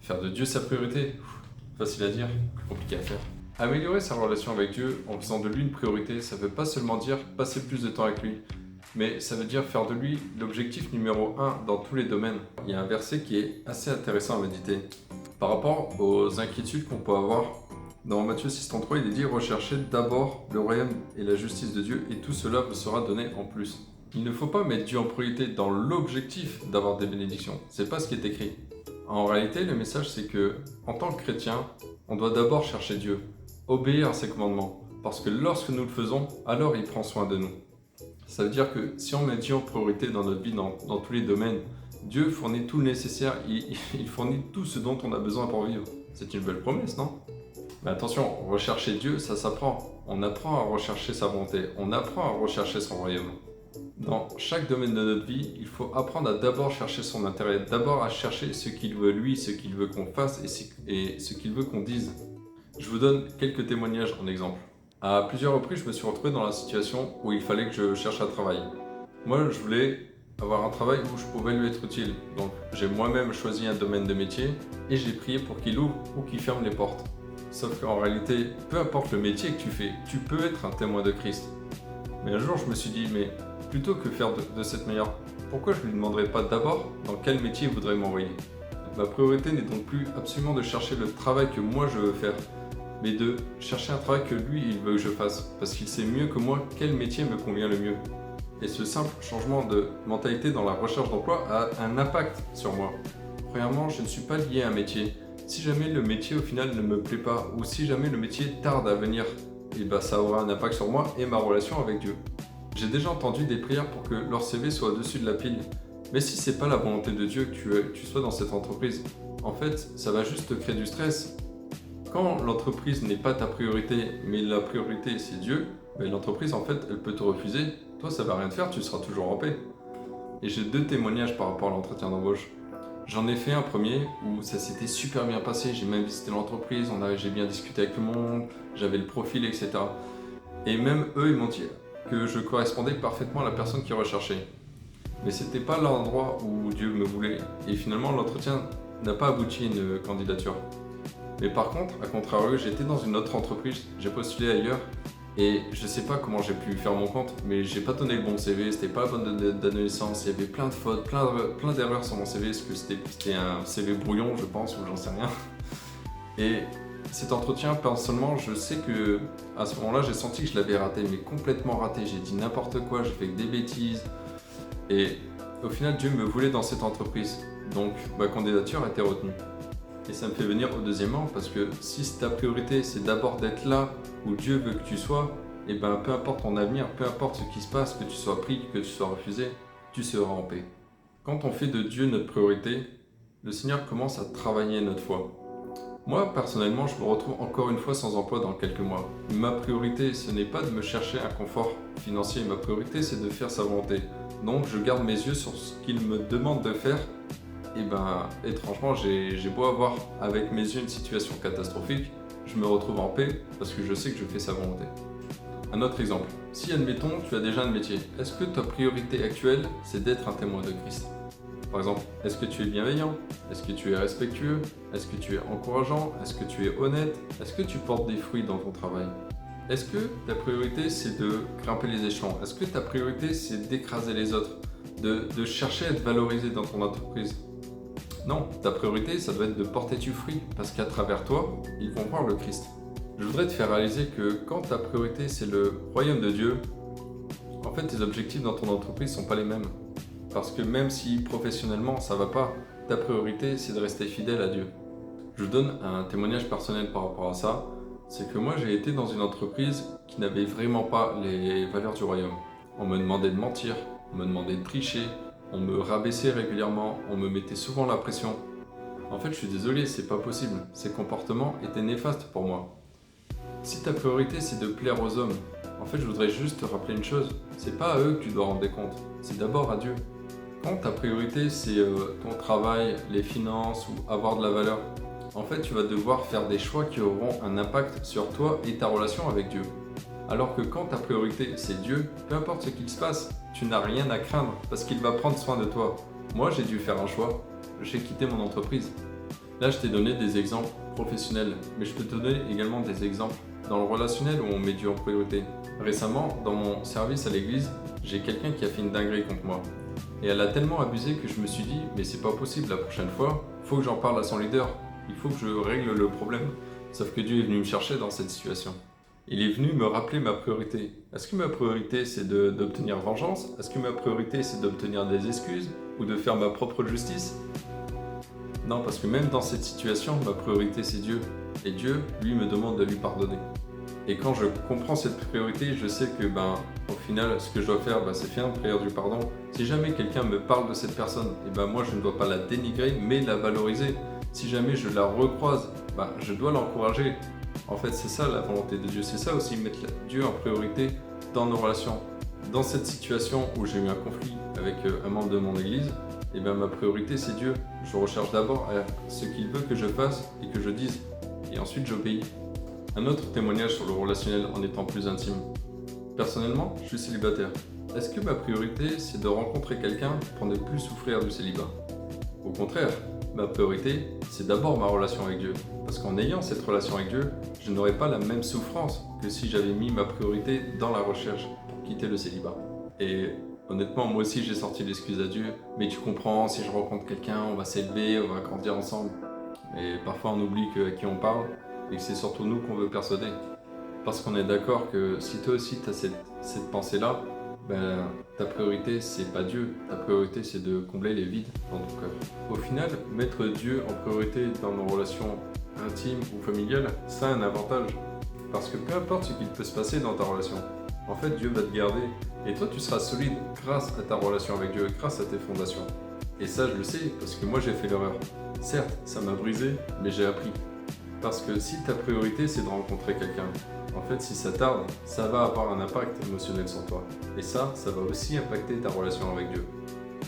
Faire de Dieu sa priorité, facile à dire, plus compliqué à faire. Améliorer sa relation avec Dieu en faisant de lui une priorité, ça veut pas seulement dire passer plus de temps avec lui, mais ça veut dire faire de lui l'objectif numéro 1 dans tous les domaines. Il y a un verset qui est assez intéressant à méditer. Par rapport aux inquiétudes qu'on peut avoir, dans Matthieu 6,33, il est dit « Recherchez d'abord le royaume et la justice de Dieu, et tout cela vous sera donné en plus. » Il ne faut pas mettre Dieu en priorité dans l'objectif d'avoir des bénédictions. C'est pas ce qui est écrit. En réalité, le message c'est que, en tant que chrétien, on doit d'abord chercher Dieu, obéir à ses commandements, parce que lorsque nous le faisons, alors il prend soin de nous. Ça veut dire que si on met Dieu en priorité dans notre vie, dans tous les domaines, Dieu fournit tout le nécessaire, il fournit tout ce dont on a besoin pour vivre. C'est une belle promesse, non? Mais attention, rechercher Dieu, ça s'apprend. On apprend à rechercher sa volonté, on apprend à rechercher son royaume. Dans chaque domaine de notre vie, il faut apprendre à d'abord chercher son intérêt, d'abord à chercher ce qu'il veut lui, ce qu'il veut qu'on fasse et ce qu'il veut qu'on dise. Je vous donne quelques témoignages en exemple. À plusieurs reprises, je me suis retrouvé dans la situation où il fallait que je cherche un travail. Moi, je voulais avoir un travail où je pouvais lui être utile. Donc, j'ai moi-même choisi un domaine de métier et j'ai prié pour qu'il ouvre ou qu'il ferme les portes. Sauf qu'en réalité, peu importe le métier que tu fais, tu peux être un témoin de Christ. Mais un jour, je me suis dit, mais plutôt que faire de cette manière, pourquoi je ne lui demanderais pas d'abord dans quel métier il voudrait m'envoyer? Ma priorité n'est donc plus absolument de chercher le travail que moi je veux faire, mais de chercher un travail que lui il veut que je fasse, parce qu'il sait mieux que moi quel métier me convient le mieux. Et ce simple changement de mentalité dans la recherche d'emploi a un impact sur moi. Premièrement, je ne suis pas lié à un métier. Si jamais le métier au final ne me plaît pas, ou si jamais le métier tarde à venir, et ça aura un impact sur moi et ma relation avec Dieu. J'ai déjà entendu des prières pour que leur CV soit au-dessus de la pile. Mais si c'est pas la volonté de Dieu que tu sois dans cette entreprise, en fait, ça va juste te créer du stress. Quand l'entreprise n'est pas ta priorité, mais la priorité c'est Dieu, l'entreprise en fait, elle peut te refuser. Toi, ça va rien te faire, tu seras toujours en paix. Et j'ai deux témoignages par rapport à l'entretien d'embauche. J'en ai fait un premier où ça s'était super bien passé, j'ai même visité l'entreprise, j'ai bien discuté avec tout le monde, j'avais le profil, etc. Et même eux, ils m'ont dit que je correspondais parfaitement à la personne qu'ils recherchaient. Mais c'était pas l'endroit où Dieu me voulait. Et finalement, l'entretien n'a pas abouti à une candidature. Mais par contre, à contrario, j'étais dans une autre entreprise, j'ai postulé ailleurs. Et je sais pas comment j'ai pu faire mon compte, mais j'ai pas donné le bon CV, c'était pas la bonne date de naissance, il y avait plein de fautes, plein d'erreurs sur mon CV, parce que c'était un CV brouillon, je pense, ou j'en sais rien. Et cet entretien, personnellement, je sais que à ce moment-là, j'ai senti que je l'avais raté, mais complètement raté. J'ai dit n'importe quoi, j'ai fait que des bêtises. Et au final, Dieu me voulait dans cette entreprise. Donc, ma candidature a été retenue. Et ça me fait venir au deuxième rang, parce que si ta priorité, c'est d'abord d'être là où Dieu veut que tu sois, et peu importe ton avenir, peu importe ce qui se passe, que tu sois pris, que tu sois refusé, tu seras en paix. Quand on fait de Dieu notre priorité, le Seigneur commence à travailler notre foi. Moi, personnellement, je me retrouve encore une fois sans emploi dans quelques mois. Ma priorité, ce n'est pas de me chercher un confort financier. Ma priorité, c'est de faire sa volonté. Donc, je garde mes yeux sur ce qu'il me demande de faire. Et étrangement, j'ai beau avoir avec mes yeux une situation catastrophique, je me retrouve en paix parce que je sais que je fais sa volonté. Un autre exemple. Si, admettons, tu as déjà un métier, est-ce que ta priorité actuelle, c'est d'être un témoin de Christ ? Par exemple, est-ce que tu es bienveillant? Est-ce que tu es respectueux? Est-ce que tu es encourageant? Est-ce que tu es honnête? Est-ce que tu portes des fruits dans ton travail? Est-ce que ta priorité c'est de grimper les échelons? Est-ce que ta priorité c'est d'écraser les autres? De chercher à être valorisé dans ton entreprise? Non, ta priorité ça doit être de porter du fruit parce qu'à travers toi, ils vont voir le Christ. Je voudrais te faire réaliser que quand ta priorité c'est le royaume de Dieu, en fait tes objectifs dans ton entreprise sont pas les mêmes. Parce que même si professionnellement ça va pas, ta priorité c'est de rester fidèle à Dieu. Je vous donne un témoignage personnel par rapport à ça. C'est que moi j'ai été dans une entreprise qui n'avait vraiment pas les valeurs du royaume. On me demandait de mentir, on me demandait de tricher, on me rabaissait régulièrement, on me mettait souvent la pression. En fait je suis désolé, c'est pas possible. Ces comportements étaient néfastes pour moi. Si ta priorité c'est de plaire aux hommes, en fait je voudrais juste te rappeler une chose, c'est pas à eux que tu dois rendre des comptes, c'est d'abord à Dieu. Quand ta priorité c'est ton travail, les finances ou avoir de la valeur, en fait tu vas devoir faire des choix qui auront un impact sur toi et ta relation avec Dieu. Alors que quand ta priorité c'est Dieu, peu importe ce qu'il se passe, tu n'as rien à craindre parce qu'il va prendre soin de toi. Moi j'ai dû faire un choix, j'ai quitté mon entreprise. Là, je t'ai donné des exemples professionnels, mais je peux te donner également des exemples dans le relationnel où on met Dieu en priorité. Récemment, dans mon service à l'église, j'ai quelqu'un qui a fait une dinguerie contre moi. Et elle a tellement abusé que je me suis dit, mais c'est pas possible la prochaine fois, faut que j'en parle à son leader, il faut que je règle le problème. Sauf que Dieu est venu me chercher dans cette situation. Il est venu me rappeler ma priorité. Est-ce que ma priorité c'est d'obtenir vengeance? Est-ce que ma priorité c'est d'obtenir des excuses? Ou de faire ma propre justice? Non, parce que même dans cette situation, ma priorité c'est Dieu. Et Dieu, lui, me demande de lui pardonner. Et quand je comprends cette priorité, je sais que, au final, ce que je dois faire, c'est faire une prière du pardon. Si jamais quelqu'un me parle de cette personne, moi, je ne dois pas la dénigrer, mais la valoriser. Si jamais je la recroise, je dois l'encourager. En fait, c'est ça la volonté de Dieu. C'est ça aussi, mettre Dieu en priorité dans nos relations. Dans cette situation où j'ai eu un conflit avec un membre de mon église, ma priorité c'est Dieu. Je recherche d'abord ce qu'il veut que je fasse et que je dise. Et ensuite j'obéis. Un autre témoignage sur le relationnel en étant plus intime. Personnellement, je suis célibataire. Est-ce que ma priorité c'est de rencontrer quelqu'un pour ne plus souffrir du célibat? Au contraire, ma priorité c'est d'abord ma relation avec Dieu. Parce qu'en ayant cette relation avec Dieu, je n'aurais pas la même souffrance que si j'avais mis ma priorité dans la recherche pour quitter le célibat. Et honnêtement, moi aussi j'ai sorti l'excuse à Dieu. Mais tu comprends, si je rencontre quelqu'un, on va s'élever, on va grandir ensemble. Et parfois on oublie à qui on parle et que c'est surtout nous qu'on veut persuader. Parce qu'on est d'accord que si toi aussi tu as cette pensée-là, ta priorité c'est pas Dieu, ta priorité c'est de combler les vides dans ton cœur. Au final, mettre Dieu en priorité dans nos relations intimes ou familiales, ça a un avantage. Parce que peu importe ce qu'il peut se passer dans ta relation, en fait Dieu va te garder et toi tu seras solide grâce à ta relation avec Dieu, grâce à tes fondations. Et ça je le sais parce que moi j'ai fait l'erreur. Certes, ça m'a brisé, mais j'ai appris. Parce que si ta priorité c'est de rencontrer quelqu'un, en fait si ça tarde, ça va avoir un impact émotionnel sur toi. Et ça va aussi impacter ta relation avec Dieu.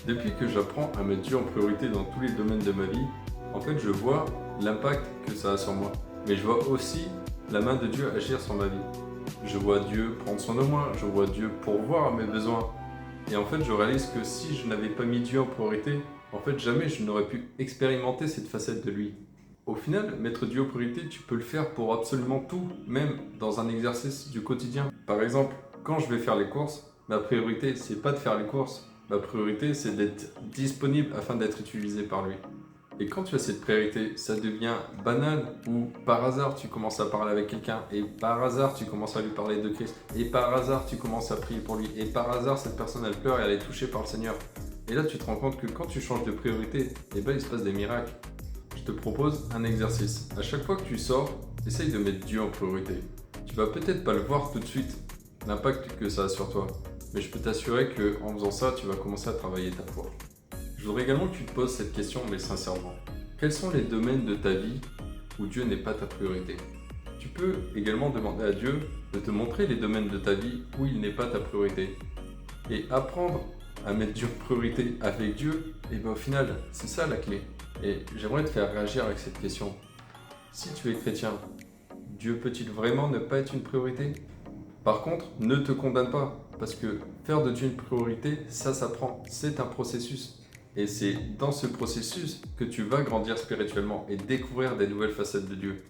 Depuis que j'apprends à mettre Dieu en priorité dans tous les domaines de ma vie, en fait je vois l'impact que ça a sur moi. Mais je vois aussi la main de Dieu agir sur ma vie. Je vois Dieu prendre soin de moi, je vois Dieu pourvoir à mes besoins. Et en fait je réalise que si je n'avais pas mis Dieu en priorité, en fait jamais je n'aurais pu expérimenter cette facette de lui. Au final, mettre Dieu en priorité, tu peux le faire pour absolument tout, même dans un exercice du quotidien. Par exemple, quand je vais faire les courses, ma priorité c'est pas de faire les courses, ma priorité c'est d'être disponible afin d'être utilisé par lui. Et quand tu as cette priorité, ça devient banal ou par hasard tu commences à parler avec quelqu'un et par hasard tu commences à lui parler de Christ et par hasard tu commences à prier pour lui et par hasard cette personne elle pleure et elle est touchée par le Seigneur. Et là tu te rends compte que quand tu changes de priorité, il se passe des miracles. Je te propose un exercice. À chaque fois que tu sors, essaye de mettre Dieu en priorité. Tu vas peut-être pas le voir tout de suite, l'impact que ça a sur toi. Mais je peux t'assurer qu'en faisant ça, tu vas commencer à travailler ta foi. Je voudrais également que tu te poses cette question, mais sincèrement. Quels sont les domaines de ta vie où Dieu n'est pas ta priorité? Tu peux également demander à Dieu de te montrer les domaines de ta vie où il n'est pas ta priorité. Et apprendre à mettre Dieu en priorité avec Dieu, et au final, c'est ça la clé. Et j'aimerais te faire réagir avec cette question. Si tu es chrétien, Dieu peut-il vraiment ne pas être une priorité? Par contre, ne te condamne pas, parce que faire de Dieu une priorité, ça s'apprend, c'est un processus. Et c'est dans ce processus que tu vas grandir spirituellement et découvrir des nouvelles facettes de Dieu.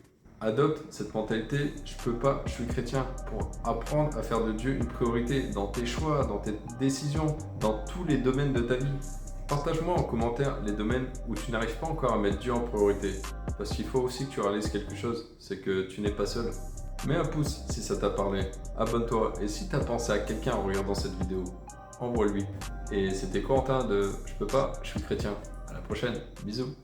Adopte cette mentalité, je peux pas, je suis chrétien, pour apprendre à faire de Dieu une priorité dans tes choix, dans tes décisions, dans tous les domaines de ta vie. Partage-moi en commentaire les domaines où tu n'arrives pas encore à mettre Dieu en priorité. Parce qu'il faut aussi que tu réalises quelque chose, c'est que tu n'es pas seul. Mets un pouce si ça t'a parlé, abonne-toi et si tu as pensé à quelqu'un en regardant cette vidéo, envoie-lui. Et c'était Corentin de Je peux pas, je suis chrétien. À la prochaine, bisous.